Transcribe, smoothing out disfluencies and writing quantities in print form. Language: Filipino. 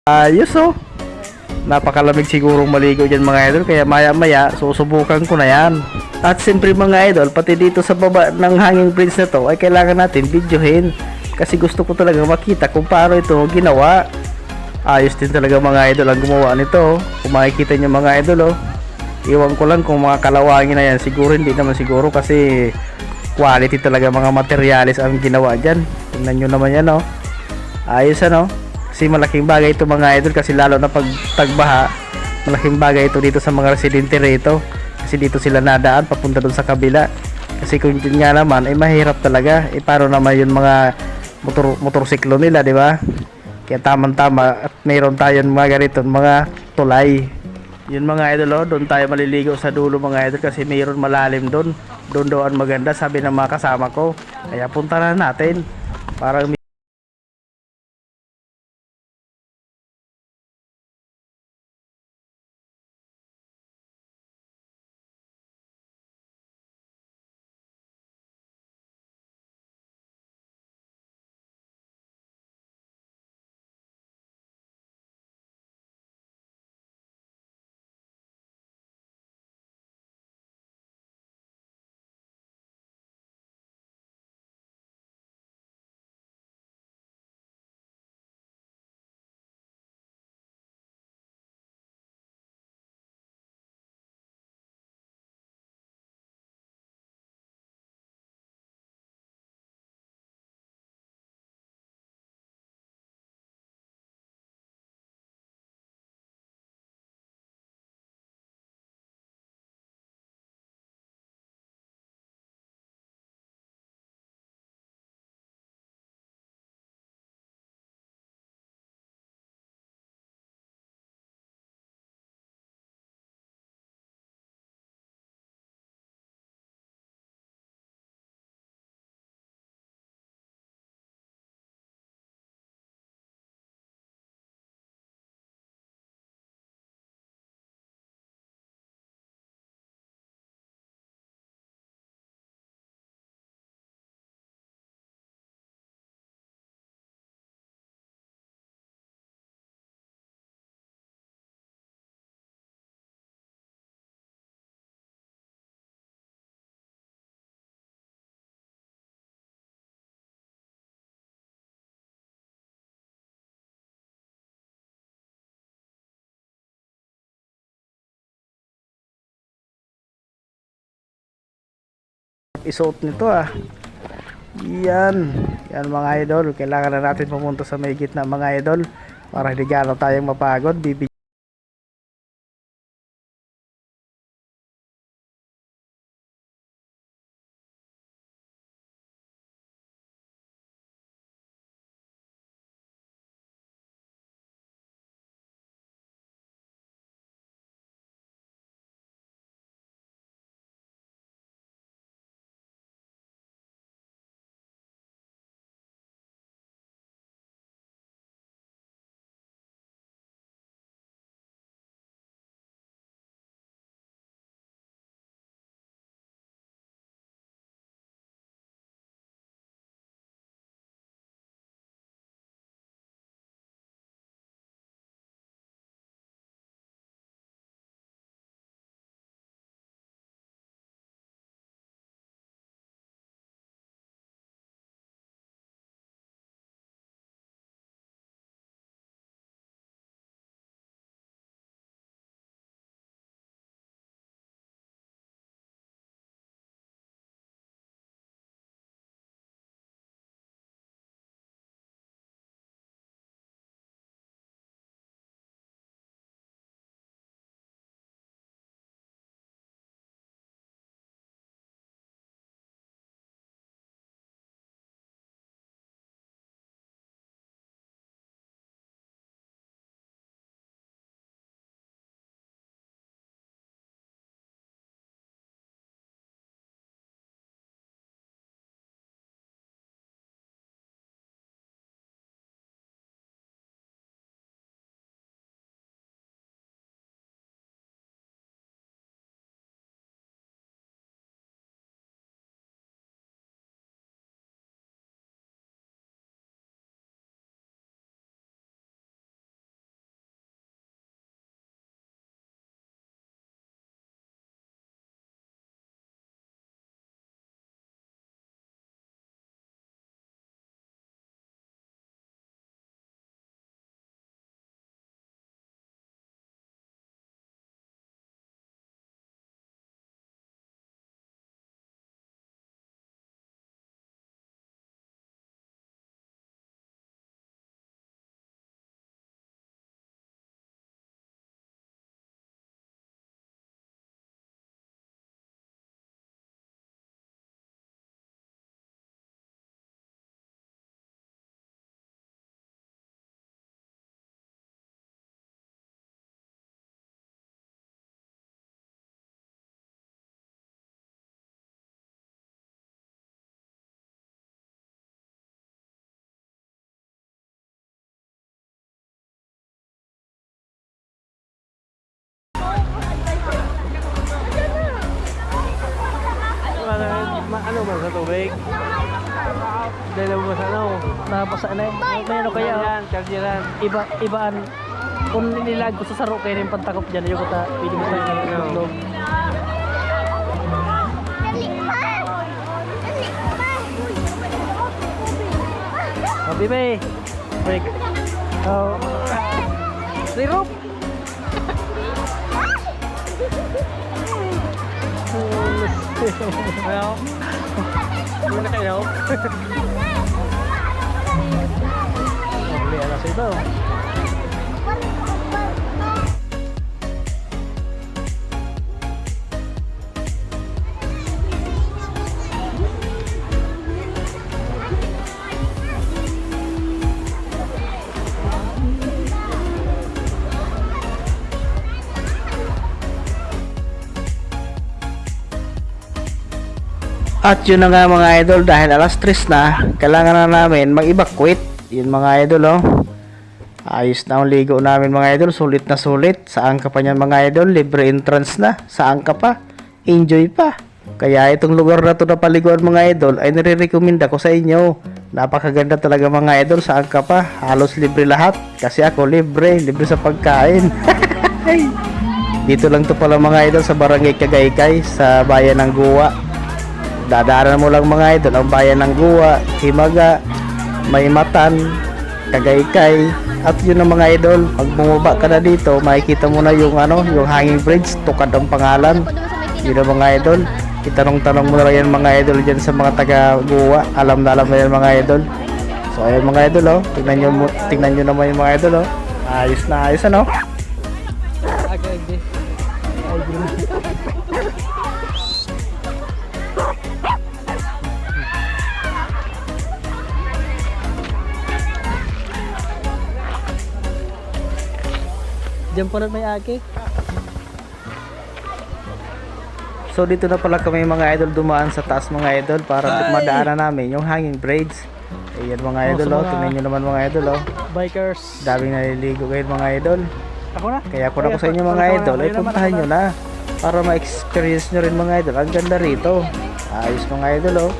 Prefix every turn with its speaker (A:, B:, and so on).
A: Ayos oh. Napakalamig sigurong maligo dyan mga idol. Kaya maya maya susubukan ko na yan. At siyempre mga idol, pati dito sa baba ng hanging bridge na to ay kailangan natin videohin. Kasi gusto ko talaga makita kung paano ito ginawa. Ayos din talaga mga idol ang gumawa nito. Kung makikita nyo mga idol oh. Iwan ko lang kung mga kalawangin na yan. Siguro hindi naman siguro kasi quality talaga mga materials ang ginawa dyan. Tingnan nyo naman yan oh. Ayos ano. Kasi malaking bagay ito mga idol kasi lalo na pag tagbaha, malaking bagay ito dito sa mga residente rito. Kasi dito sila nadaan papunta doon sa kabila. Kasi kung yun nga naman ay mahirap talaga. Paano naman yung mga motorsiklo nila, di ba? Kaya tamang-tama at mayroon tayong mga ganito, mga tulay. Yun mga idol, oh, doon tayo maliligo sa dulo mga idol kasi mayroon malalim doon. Doon daw ang maganda, sabi ng mga kasama ko. Kaya punta na natin. Parang isuot nito ah. Yan. Yan mga idol. Kailangan na natin pumunta sa may gitna mga idol. Para hindi gano'n tayong mapagod.
B: tubig. Dahil mo sa ano.
A: Napasa na. May ano kaya?
B: Yan, chargeran.
A: Ibaan. Kung nilag ko sa saro kayo yung pantakop dyan, yung kata, pwede mo tayo ng loob. Oh, Bibi! Break. Oh. Sirop!
B: Ayaw. Hindi na kayo.
A: Mabili alas ito. At yun na nga mga idol, dahil alas 3 na, kailangan na namin mag-evacuate. Yun mga idol, oh. Ayos na ang ligo namin mga idol, sulit na sulit. Saan ka pa niyan mga idol, libre entrance na. Saan ka pa, enjoy pa. Kaya itong lugar na to na paliguan mga idol ay nire-recommend ako sa inyo. Napakaganda talaga mga idol, saan ka pa, halos libre lahat. Kasi ako libre sa pagkain. Dito lang to pala mga idol sa Barangay Cagaykay, sa bayan ng Guwa. Dadaanan mo lang mga idol ang bayan ng Guwa, Himaga, Maymatan, Cagaykay. At yun ang mga idol, pag bumaba ka na dito, makikita mo na yung yung hanging bridge, Tukad ang pangalan. Yun ang mga idol. Itanong-tanong mo na lang yan mga idol dyan sa mga taga Guwa. Alam na yan mga idol. So ayun mga idol, oh. Tingnan nyo naman yung mga idol, oh. Ayos na ayos ano.
B: Agad eh.
A: Diyan pa rin may aki. So dito na pala kami mga idol dumaan sa taas mga idol para madaanan namin yung hanging bridge. Ayan mga idol, oh. Tingnan nyo naman mga idol, oh.
B: Bikers.
A: Daming naliligo ngayon mga idol.
B: Ako na.
A: Kaya kung ako sa inyo mga idol, ay puntahan nyo na para ma-experience nyo rin mga idol. Ang ganda rito. Ayos mga idol, oh.